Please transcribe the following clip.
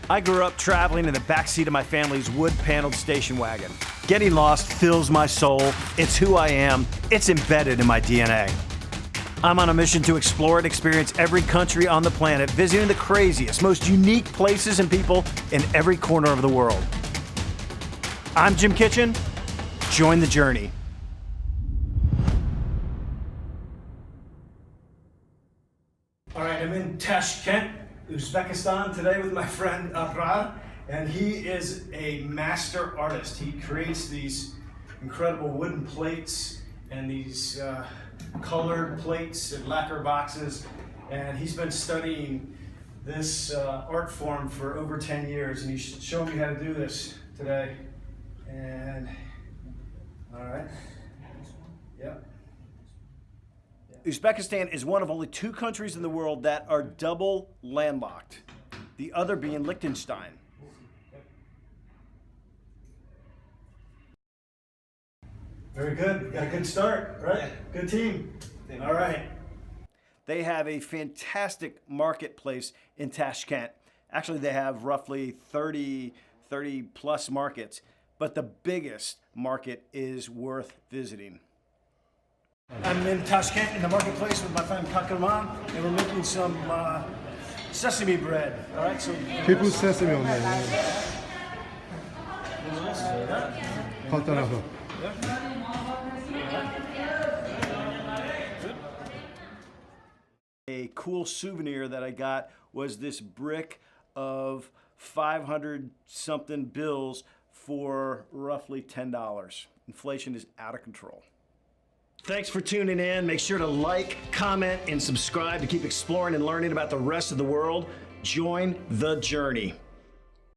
I grew up traveling in the backseat of my family's wood-paneled station wagon. Getting lost fills my soul. It's who I am. It's embedded in my DNA. I'm on a mission to explore and experience every country on the planet, visiting the craziest, most unique places and people in every corner of the world. I'm Jim Kitchen. Join the journey. All right, I'm in Tashkent, Uzbekistan today with my friend Abrar, and he is a master artist. He creates these incredible wooden plates and these colored plates and lacquer boxes, and he's been studying this art form for over 10 years, and he's showing me how to do this today. And all right, yep. Uzbekistan is one of only 2 countries in the world that are double landlocked, the other being Liechtenstein. Very good. Got a good start, right? Good team. All right. They have a fantastic marketplace in Tashkent. Actually, they have roughly 30 plus markets, but the biggest market is worth visiting. I'm in Tashkent in the marketplace with my friend Kakraman, and we're making some sesame bread. All right, so He put sesame on there. Hot tarafı. A cool souvenir that I got was this brick of 500 something bills for roughly $10. Inflation is out of control. Thanks for tuning in. Make sure to like, comment, and subscribe to keep exploring and learning about the rest of the world. Join the journey.